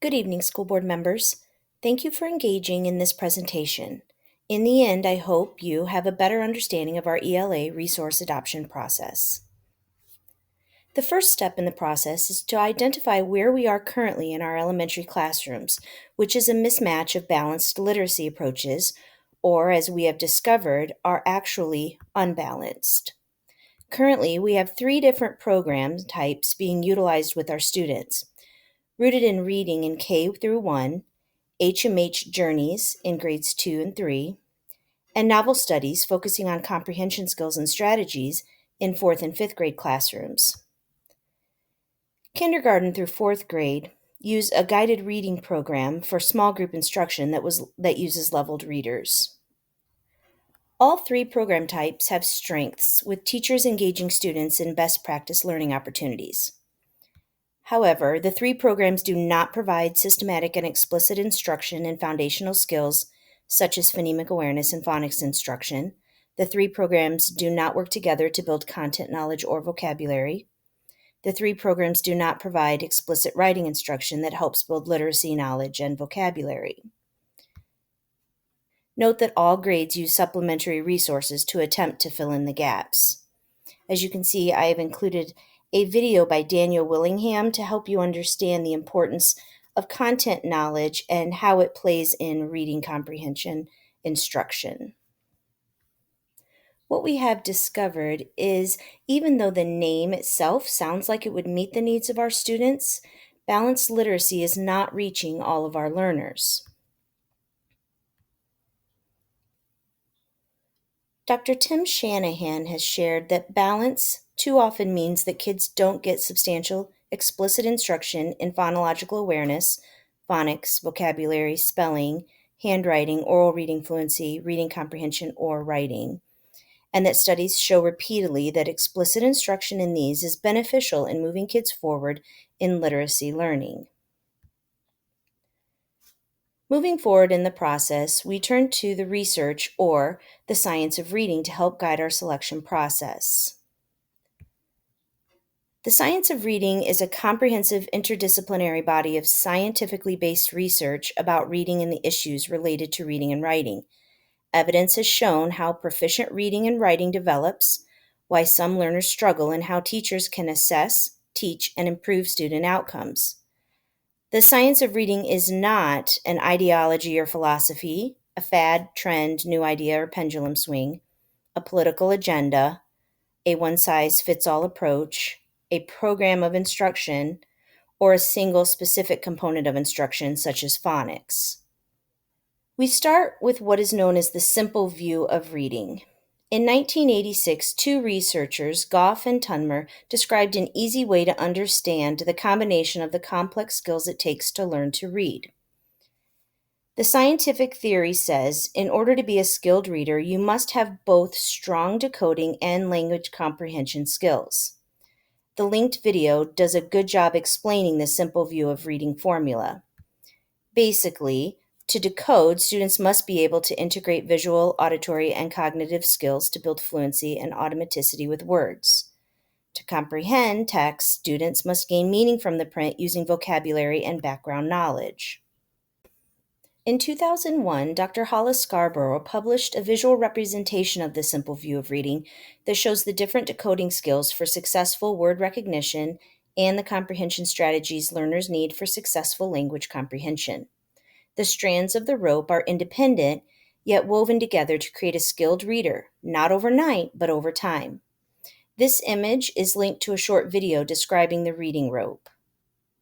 Good evening, school board members. Thank you for engaging in this presentation. In the end, I hope you have a better understanding of our ELA resource adoption process. The first step in the process is to identify where we are currently in our elementary classrooms, which is a mismatch of balanced literacy approaches, or as we have discovered, are actually unbalanced. Currently, we have three different program types being utilized with our students. Rooted in reading in K through 1, HMH Journeys in grades 2 and 3, and novel studies focusing on comprehension skills and strategies in 4th and 5th grade classrooms. Kindergarten through 4th grade use a guided reading program for small group instruction that uses leveled readers. All three program types have strengths, with teachers engaging students in best practice learning opportunities. However, the three programs do not provide systematic and explicit instruction in foundational skills such as phonemic awareness and phonics instruction. The three programs do not work together to build content knowledge or vocabulary. The three programs do not provide explicit writing instruction that helps build literacy knowledge and vocabulary. Note that all grades use supplementary resources to attempt to fill in the gaps. As you can see, I have included a video by Daniel Willingham to help you understand the importance of content knowledge and how it plays in reading comprehension instruction. What we have discovered is even though the name itself sounds like it would meet the needs of our students, balanced literacy is not reaching all of our learners. Dr. Tim Shanahan has shared that balance too often means that kids don't get substantial, explicit instruction in phonological awareness, phonics, vocabulary, spelling, handwriting, oral reading fluency, reading comprehension, or writing, and that studies show repeatedly that explicit instruction in these is beneficial in moving kids forward in literacy learning. Moving forward in the process, we turn to the research or the science of reading to help guide our selection process. The science of reading is a comprehensive interdisciplinary body of scientifically based research about reading and the issues related to reading and writing. Evidence has shown how proficient reading and writing develops, why some learners struggle, and how teachers can assess, teach, and improve student outcomes. The science of reading is not an ideology or philosophy, a fad, trend, new idea, or pendulum swing, a political agenda, a one-size-fits-all approach, a program of instruction, or a single specific component of instruction such as phonics. We start with what is known as the simple view of reading. In 1986, two researchers, Goff and Tunmer, described an easy way to understand the combination of the complex skills it takes to learn to read. The scientific theory says in order to be a skilled reader, you must have both strong decoding and language comprehension skills. The linked video does a good job explaining the simple view of reading formula. Basically, to decode, students must be able to integrate visual, auditory, and cognitive skills to build fluency and automaticity with words. To comprehend text, students must gain meaning from the print using vocabulary and background knowledge. In 2001, Dr. Hollis Scarborough published a visual representation of the simple view of reading that shows the different decoding skills for successful word recognition and the comprehension strategies learners need for successful language comprehension. The strands of the rope are independent, yet woven together to create a skilled reader, not overnight, but over time. This image is linked to a short video describing the reading rope.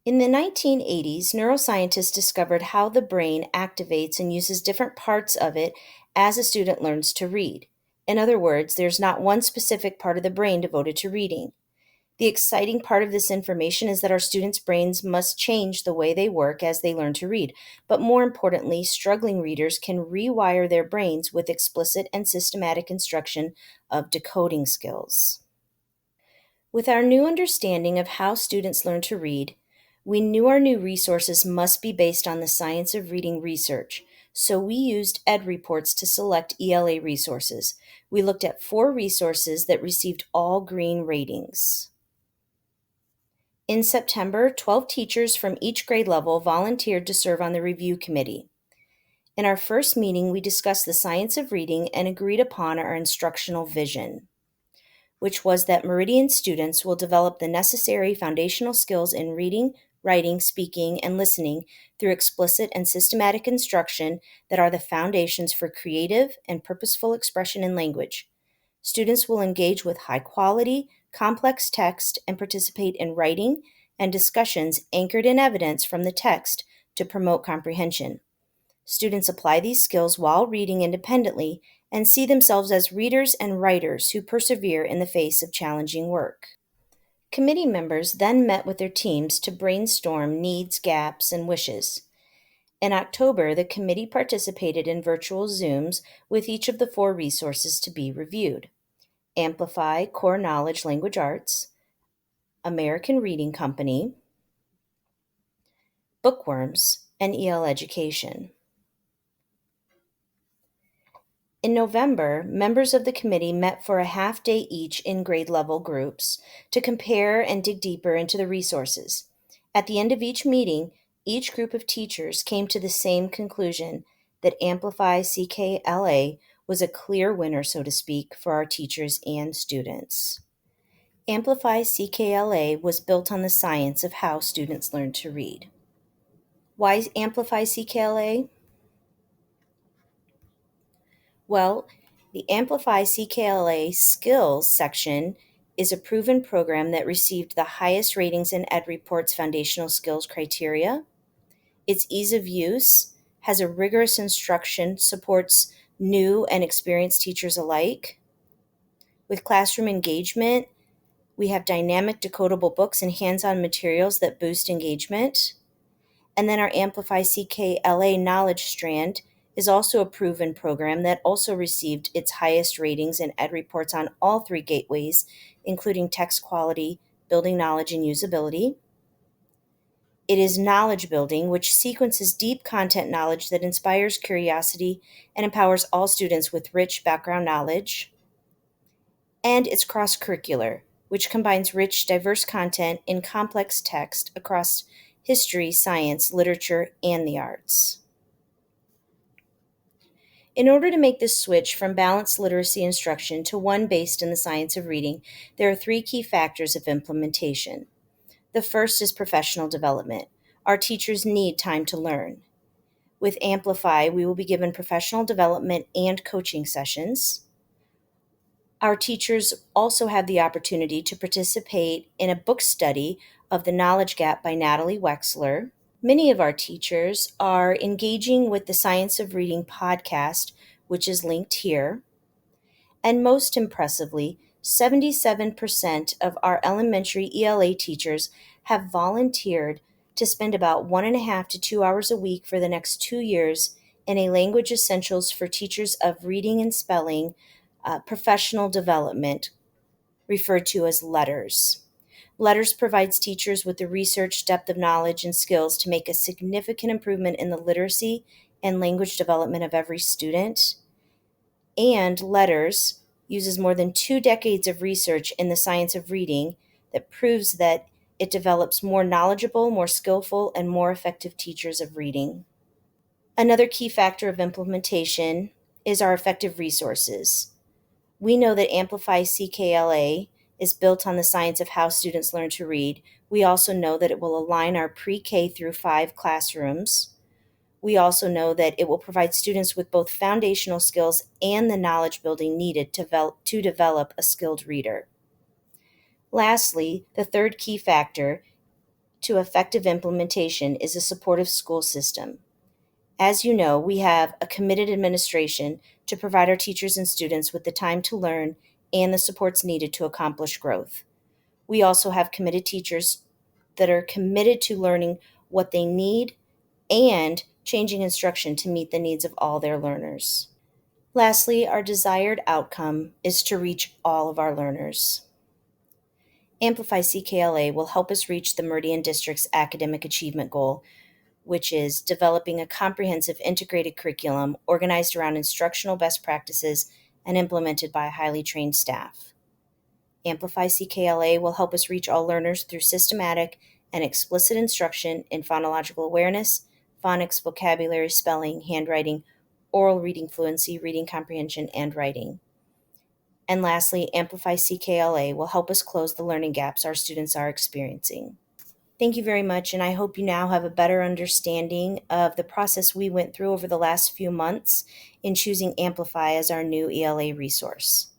In the 1980s, neuroscientists discovered how the brain activates and uses different parts of it as a student learns to read. In other words, there's not one specific part of the brain devoted to reading. The exciting part of this information is that our students' brains must change the way they work as they learn to read. But more importantly, struggling readers can rewire their brains with explicit and systematic instruction of decoding skills. With our new understanding of how students learn to read, we knew our new resources must be based on the science of reading research, so we used Ed Reports to select ELA resources. We looked at 4 resources that received all green ratings. In September, 12 teachers from each grade level volunteered to serve on the review committee. In our first meeting, we discussed the science of reading and agreed upon our instructional vision, which was that Meridian students will develop the necessary foundational skills in reading, writing, speaking, and listening through explicit and systematic instruction that are the foundations for creative and purposeful expression in language. Students will engage with high quality, complex text and participate in writing and discussions anchored in evidence from the text to promote comprehension. Students apply these skills while reading independently and see themselves as readers and writers who persevere in the face of challenging work. Committee members then met with their teams to brainstorm needs, gaps, and wishes. In October, the committee participated in virtual Zooms with each of the four resources to be reviewed: Amplify Core Knowledge Language Arts, American Reading Company, Bookworms, and ELA Education. In November, members of the committee met for a half day each in grade level groups to compare and dig deeper into the resources. At the end of each meeting, each group of teachers came to the same conclusion that Amplify CKLA was a clear winner, so to speak, for our teachers and students. Amplify CKLA was built on the science of how students learn to read. Why Amplify CKLA? Well, the Amplify CKLA Skills section is a proven program that received the highest ratings in EdReport's foundational skills criteria. Its ease of use has a rigorous instruction, supports new and experienced teachers alike. With classroom engagement, we have dynamic decodable books and hands-on materials that boost engagement. And then our Amplify CKLA Knowledge Strand is also a proven program that also received its highest ratings in EdReports on all three gateways, including text quality, building knowledge, and usability. It is knowledge building, which sequences deep content knowledge that inspires curiosity and empowers all students with rich background knowledge. And it's cross-curricular, which combines rich, diverse content in complex text across history, science, literature, and the arts. In order to make this switch from balanced literacy instruction to one based in the science of reading, there are three key factors of implementation. The first is professional development. Our teachers need time to learn. With Amplify, we will be given professional development and coaching sessions. Our teachers also have the opportunity to participate in a book study of The Knowledge Gap by Natalie Wexler. Many of our teachers are engaging with the Science of Reading podcast, which is linked here. And most impressively, 77% of our elementary ELA teachers have volunteered to spend about 1.5 to 2 hours a week for the next 2 years in a Language Essentials for Teachers of Reading and Spelling professional development, referred to as LETTERS. LETTERS provides teachers with the research, depth of knowledge, and skills to make a significant improvement in the literacy and language development of every student. And LETTERS uses more than 2 decades of research in the science of reading that proves that it develops more knowledgeable, more skillful, and more effective teachers of reading. Another key factor of implementation is our effective resources. We know that Amplify CKLA is built on the science of how students learn to read. We also know that it will align our pre-K through 5 classrooms. We also know that it will provide students with both foundational skills and the knowledge building needed to develop a skilled reader. Lastly, the third key factor to effective implementation is a supportive school system. As you know, we have a committed administration to provide our teachers and students with the time to learn and the supports needed to accomplish growth. We also have committed teachers that are committed to learning what they need and changing instruction to meet the needs of all their learners. Lastly, our desired outcome is to reach all of our learners. Amplify CKLA will help us reach the Meridian District's academic achievement goal, which is developing a comprehensive integrated curriculum organized around instructional best practices and implemented by a highly trained staff. Amplify CKLA will help us reach all learners through systematic and explicit instruction in phonological awareness, phonics, vocabulary, spelling, handwriting, oral reading fluency, reading comprehension, and writing. And lastly, Amplify CKLA will help us close the learning gaps our students are experiencing. Thank you very much, and I hope you now have a better understanding of the process we went through over the last few months in choosing Amplify as our new ELA resource.